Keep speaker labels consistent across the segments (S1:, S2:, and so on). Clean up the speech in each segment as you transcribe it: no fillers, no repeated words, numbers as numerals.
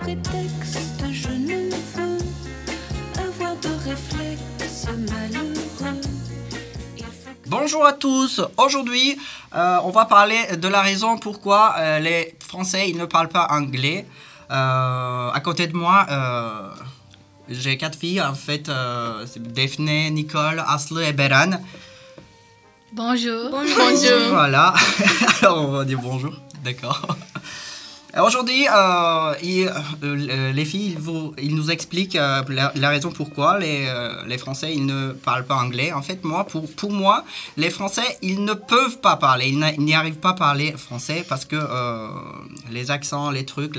S1: prétexte, je ne veux avoir de réflexe malheureux.
S2: Bonjour à tous. Aujourd'hui, on va parler de la raison pourquoi les Français ils ne parlent pas anglais. À côté de moi, j'ai 4 filles en fait. C'est Daphné, Nicole, Aslı et Beran.
S3: Bonjour.
S4: Bonjour.
S2: Voilà. Alors on va dire bonjour. D'accord. Aujourd'hui, les filles, ils nous expliquent la raison pourquoi les Français ils ne parlent pas anglais. En fait, pour moi, les Français ils ne peuvent pas parler, ils n'y arrivent pas à parler français parce que les accents, les trucs,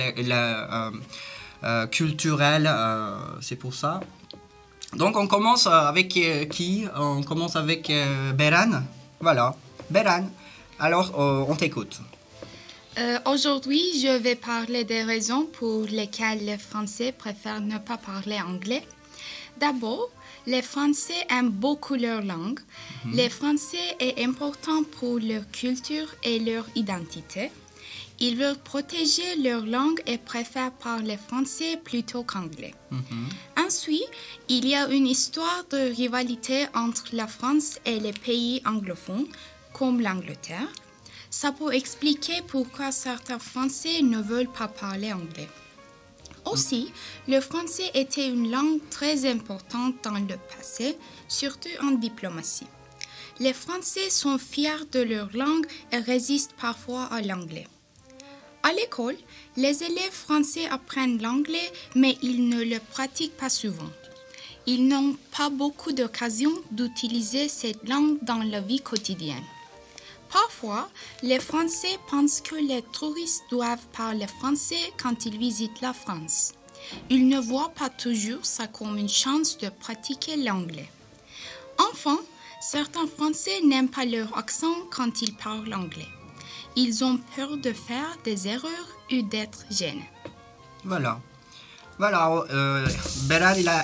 S2: culturels, c'est pour ça. Donc on commence avec qui? On commence avec Beran. Voilà, Beran. Alors on t'écoute.
S3: Aujourd'hui, je vais parler des raisons pour lesquelles les Français préfèrent ne pas parler anglais. D'abord, les Français aiment beaucoup leur langue. Les Français est important pour leur culture et leur identité. Ils veulent protéger leur langue et préfèrent parler français plutôt qu'anglais. Ensuite, il y a une histoire de rivalité entre la France et les pays anglophones, comme l'Angleterre. Ça peut expliquer pourquoi certains Français ne veulent pas parler anglais. Aussi, le français était une langue très importante dans le passé, surtout en diplomatie. Les Français sont fiers de leur langue et résistent parfois à l'anglais. À l'école, les élèves français apprennent l'anglais, mais ils ne le pratiquent pas souvent. Ils n'ont pas beaucoup d'occasions d'utiliser cette langue dans la vie quotidienne. Parfois, les Français pensent que les touristes doivent parler français quand ils visitent la France. Ils ne voient pas toujours ça comme une chance de pratiquer l'anglais. Enfin, certains Français n'aiment pas leur accent quand ils parlent anglais. Ils ont peur de faire des erreurs ou d'être gênés.
S2: Voilà. Beran,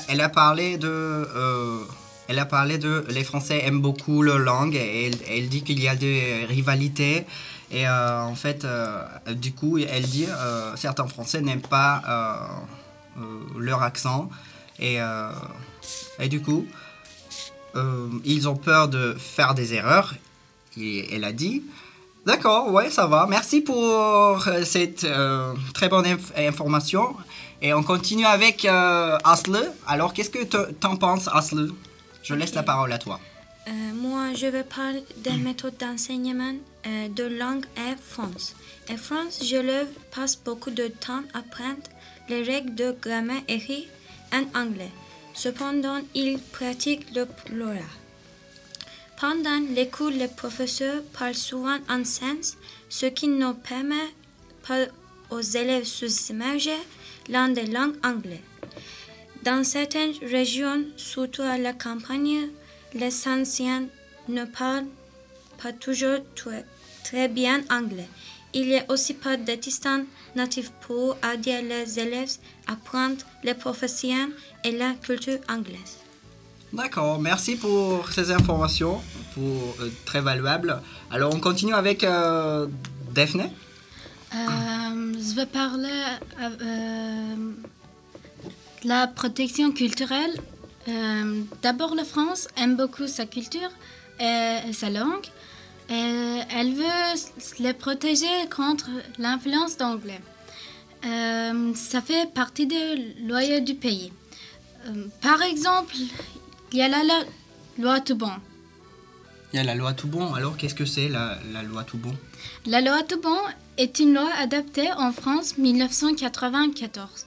S2: elle a parlé de... les Français aiment beaucoup leur langue et elle dit qu'il y a des rivalités et en fait du coup elle dit certains Français n'aiment pas leur accent et du coup ils ont peur de faire des erreurs et elle a dit d'accord, ouais, ça va, merci pour cette très bonne information et on continue avec Aslı. Alors qu'est-ce que t'en penses, Aslı? Je laisse la parole à toi.
S4: Moi, je vais parler des méthodes d'enseignement de langue en France. En France, je passe beaucoup de temps à apprendre les règles de grammaire écrites en anglais. Cependant, ils pratiquent le plural. Pendant les cours, les professeurs parlent souvent en sens, ce qui ne permet pas aux élèves de s'immerger dans des langues anglaises. Dans certaines régions, surtout à la campagne, les anciens ne parlent pas toujours très bien anglais. Il n'y a aussi pas d'assistant natif pour aider les élèves à apprendre les professions et la culture anglaise.
S2: D'accord, merci pour ces informations, très valuables. Alors on continue avec Daphné.
S3: Je vais parler de la protection culturelle. D'abord, la France aime beaucoup sa culture et sa langue. Et elle veut les protéger contre l'influence d'anglais. Ça fait partie des lois du pays. Par exemple, il y a la loi Toubon.
S2: Il y a la loi Toubon. Alors qu'est-ce que c'est la loi Toubon?
S3: La loi Toubon est une loi adoptée en France 1994.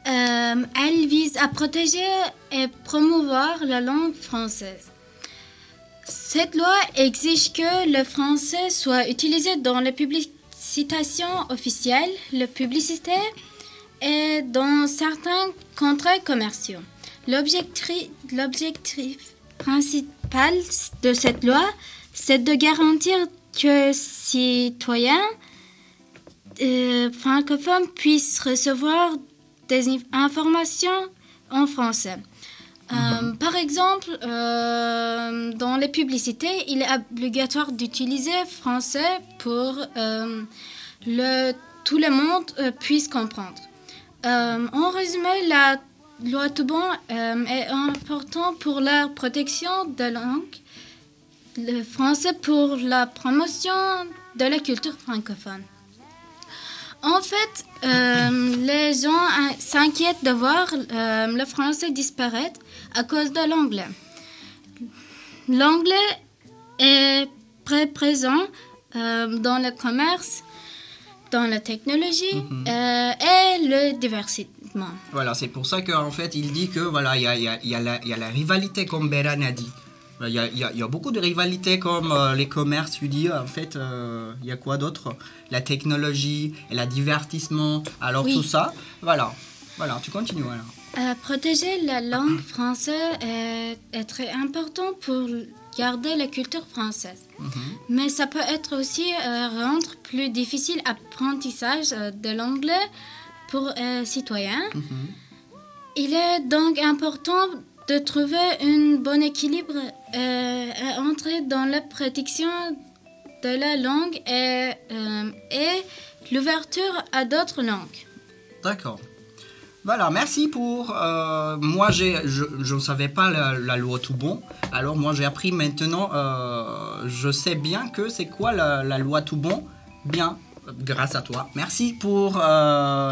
S3: Elle vise à protéger et promouvoir la langue française. Cette loi exige que le français soit utilisé dans les publicitations officielles, la publicité et dans certains contrats commerciaux. L'objectif principal de cette loi, c'est de garantir que citoyens francophones puissent recevoir des informations en français. Par exemple, dans les publicités, il est obligatoire d'utiliser français pour tout le monde puisse comprendre.
S5: En résumé, la loi Toubon est importante pour la protection de la langue, le français pour la promotion de la culture francophone. En fait, les gens s'inquiètent de voir le français disparaître à cause de l'anglais. L'anglais est très présent dans le commerce, dans la technologie et le divertissement.
S2: Voilà, c'est pour ça qu'en fait, il dit que voilà, il y a la rivalité, comme Beran a dit. Il y a beaucoup de rivalités comme les commerces, tu dis, en fait, il y a quoi d'autre? La technologie et le divertissement, alors
S5: Oui.
S2: tout ça, voilà, tu continues. Voilà.
S5: Protéger la langue française est très important pour garder la culture française. Mais ça peut être aussi rendre plus difficile l'apprentissage de l'anglais pour citoyens. Il est donc important de trouver un bon équilibre entre dans la protection de la langue et l'ouverture à d'autres langues.
S2: D'accord. Voilà, merci pour... moi, je ne savais pas la loi Toubon. Alors, moi, j'ai appris maintenant... je sais bien que c'est quoi la loi Toubon. Bien, grâce à toi. Merci pour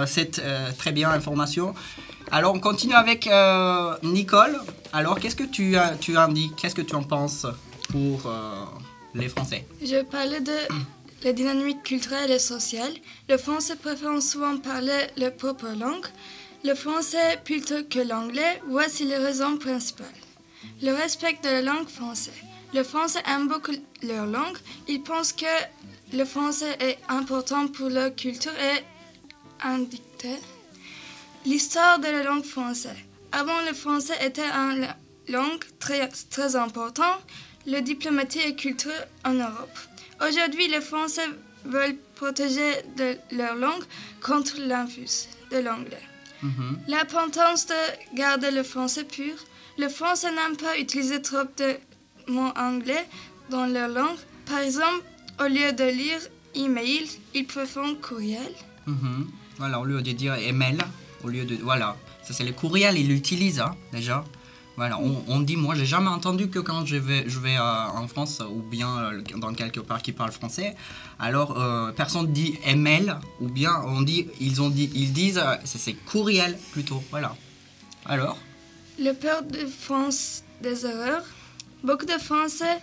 S2: cette très bien information. Alors, on continue avec Nicole. Alors, qu'est-ce que tu en dis? Qu'est-ce que tu en penses pour les Français?
S6: Je parlais de la dynamique culturelle et sociale. Les Français préfèrent souvent parler leur propre langue. Le français plutôt que l'anglais, voici les raisons principales. Le respect de la langue française. Les Français aiment beaucoup leur langue. Ils pensent que le français est important pour leur culture et indiqué. L'histoire de la langue française. Avant, le français était une langue très importante, la diplomatie et culture en Europe. Aujourd'hui, les Français veulent protéger leur langue contre l'influx de l'anglais. L'importance de garder le français pur. Le français n'aime pas utiliser trop de mots anglais dans leur langue. Par exemple, au lieu de lire email, ils préfèrent courriel.
S2: Voilà, au lieu de dire email, au lieu de... Voilà, ça c'est le courriel, ils l'utilisent hein, déjà. Voilà, on dit, moi j'ai jamais entendu que quand je vais en France ou bien dans quelque part qui parle français, alors personne dit email ou bien ils disent c'est courriel plutôt, voilà. Alors
S6: Le peur de France des erreurs. Beaucoup de Français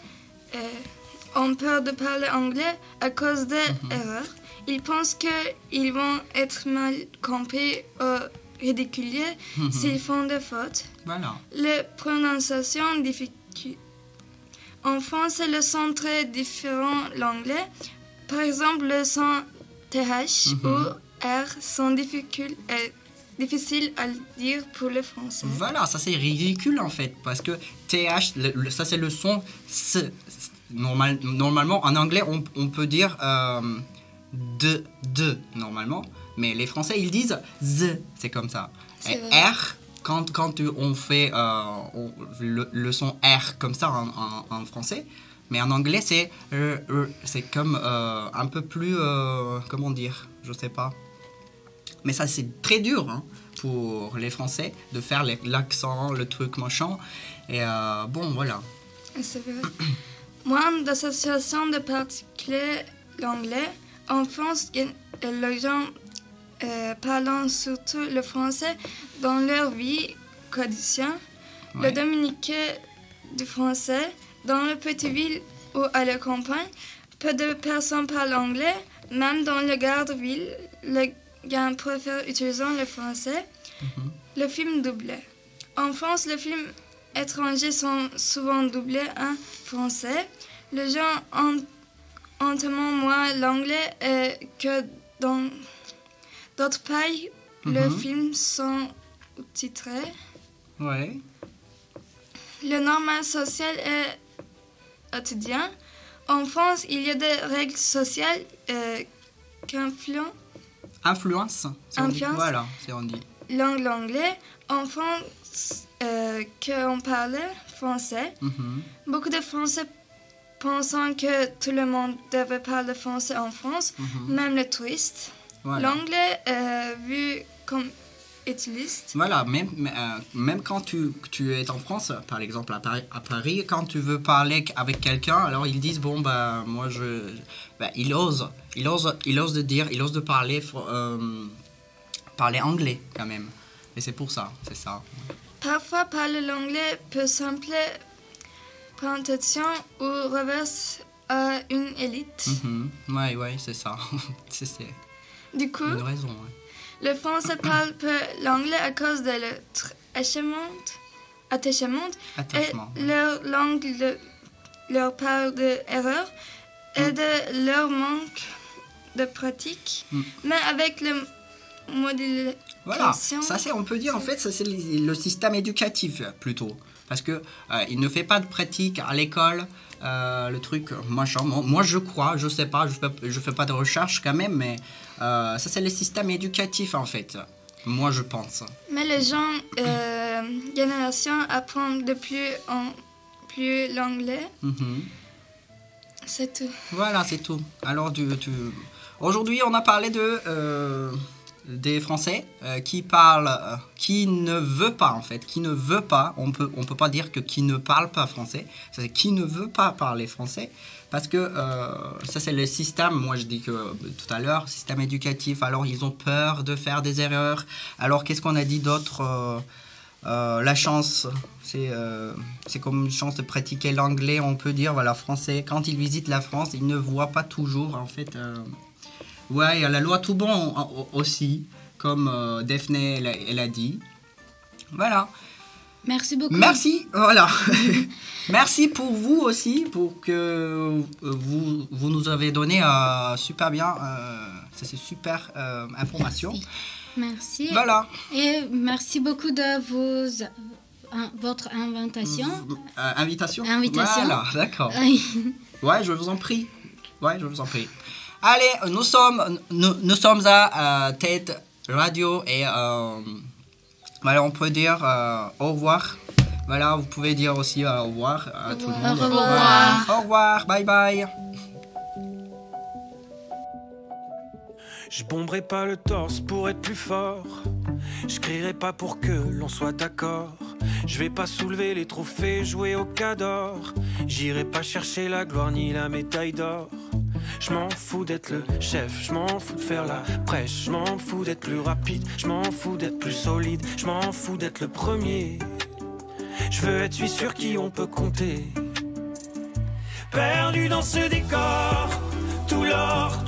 S6: ont peur de parler anglais à cause des erreurs. Ils pensent qu'ils vont être mal compris ou ridiculisés s'ils font des fautes.
S2: Voilà.
S6: Les prononciations difficiles. En français, le son très différent de l'anglais. Par exemple, le son TH ou R sont difficiles à dire pour le français.
S2: Voilà, ça c'est ridicule en fait, parce que TH, ça c'est le son S. Normalement, en anglais, on peut dire de normalement, mais les Français ils disent Z, c'est comme ça.
S6: C'est
S2: Et
S6: vrai.
S2: R, quand on fait le son R comme ça en français, mais en anglais c'est comme un peu plus, comment dire, je sais pas. Mais ça c'est très dur hein, pour les Français de faire l'accent, le truc machin. Et bon voilà.
S6: C'est vrai. Moins d'associations de particuliers l'anglais. En France, les gens parlent surtout le français dans leur vie quotidienne.
S2: Ouais.
S6: Le dominicain du français, dans les petites villes ou à la campagne, peu de personnes parlent anglais. Même dans les gardes-villes, les gens préfèrent utiliser le français. Le film doublé. En France, les films étrangers sont souvent doublés en français. Les gens entendent moins l'anglais que dans d'autres pays. Les films sont titrés.
S2: Ouais.
S6: Le normal social est quotidien. En France, il y a des règles sociales
S2: Influence. c'est on dit.
S6: Influence.
S2: Voilà, c'est on dit.
S6: l'anglais. En France, qu'on parle français. Beaucoup de Français pensant que tout le monde devait parler français en France, même les touristes.
S2: Voilà.
S6: L'anglais est vu comme utilisent.
S2: Voilà, même quand tu es en France, par exemple à Paris, quand tu veux parler avec quelqu'un, alors ils disent bon bah moi il ose de parler anglais quand même. Et c'est pour ça, c'est ça.
S6: Parfois, parler l'anglais peut sembler prendre attention ou reverse à une élite.
S2: Ouais, c'est ça. c'est
S6: Du coup,
S2: une raison. Ouais.
S6: les Français parlent peu l'anglais à cause de leur attachement et leur langue leur parle d'erreurs et de leur manque de pratique. Mais avec le modélisation...
S2: Voilà, ça c'est, on peut dire en fait, ça c'est le système éducatif plutôt. Parce que il ne fait pas de pratique à l'école, le truc, machin. Moi je crois, je sais pas, je fais pas de recherche quand même, mais ça c'est le système éducatif en fait. Moi je pense.
S6: Mais les gens, génération apprennent de plus en plus l'anglais. C'est tout.
S2: Voilà, c'est tout. Alors aujourd'hui on a parlé des Français qui ne veut pas en fait, qui ne veut pas, on peut pas dire que qui ne parle pas français, c'est qui ne veut pas parler français, parce que ça c'est le système, moi je dis que tout à l'heure, système éducatif, alors ils ont peur de faire des erreurs, alors qu'est-ce qu'on a dit d'autre, la chance, c'est comme une chance de pratiquer l'anglais, on peut dire, voilà, français, quand ils visitent la France, ils ne voient pas toujours en fait... Ouais, il y a la loi Toubon aussi, comme Daphné elle a dit. Voilà.
S5: Merci beaucoup.
S2: Merci, voilà. Merci pour vous aussi, pour que vous nous avez donné super bien, ça c'est super information.
S5: Merci.
S2: Voilà.
S5: Et merci beaucoup de votre invitation.
S2: Invitation.
S5: Invitation.
S2: Voilà, d'accord.
S5: Oui.
S2: Ouais, je vous en prie. Allez, nous sommes à TED Radio et voilà, on peut dire au revoir. Voilà, vous pouvez dire aussi au revoir à tout le monde.
S5: Au revoir.
S2: Au revoir, bye bye.
S7: Je bomberai pas le torse pour être plus fort. Je crierai pas pour que l'on soit d'accord. Je vais pas soulever les trophées, jouer au cador. J'irai pas chercher la gloire ni la médaille d'or. Je m'en fous d'être le chef, je m'en fous de faire la prêche. Je m'en fous d'être plus rapide, je m'en fous d'être plus solide. Je m'en fous d'être le premier. Je veux être celui sur qui on peut compter. Perdu dans ce décor, tout l'or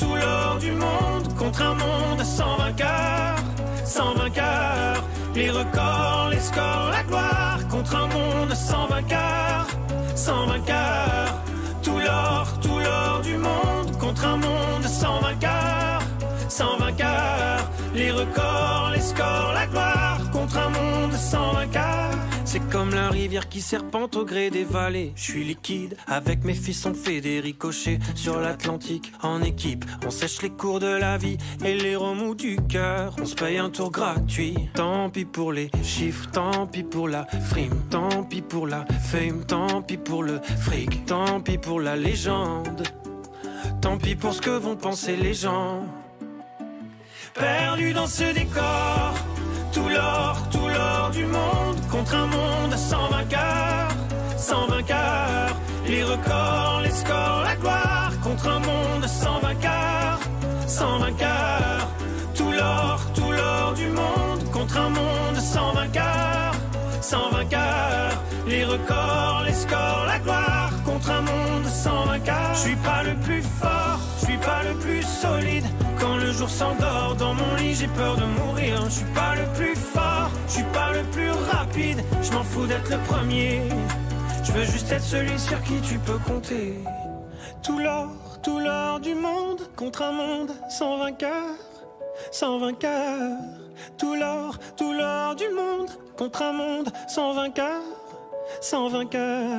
S7: du monde contre un monde sans vainqueur, sans vainqueur. Les records, les scores, la gloire contre un monde sans vainqueur, sans vainqueur. Tout l'or du monde contre un monde sans vainqueur, sans vainqueur. Les records, les scores, la gloire contre un monde sans vainqueur. C'est comme la rivière qui serpente au gré des vallées. Je suis liquide, avec mes fils on fait des ricochets. Sur l'Atlantique, en équipe, on sèche les cours de la vie et les remous du cœur. On se paye un tour gratuit. Tant pis pour les chiffres, tant pis pour la frime, tant pis pour la fame, tant pis pour le fric, tant pis pour la légende. Tant pis pour ce que vont penser les gens. Perdu dans ce décor, tout l'or du monde contre un monde sans vainqueur, sans vainqueur. Les records, les scores, la gloire contre un monde sans vainqueur, sans vainqueur. Tout l'or du monde contre un monde sans vainqueur, sans vainqueur. Les records, les scores, la gloire contre un monde sans vainqueur. Je suis pas le plus fort, je suis pas le plus solide. Quand le jour s'endort dans mon lit, j'ai peur de mourir. Je suis pas le plus fort, je suis pas le plus rapide. Je m'en fous d'être le premier. Je veux juste être celui sur qui tu peux compter. Tout l'or du monde contre un monde sans vainqueur, sans vainqueur. Tout l'or du monde contre un monde sans vainqueur, sans vainqueur.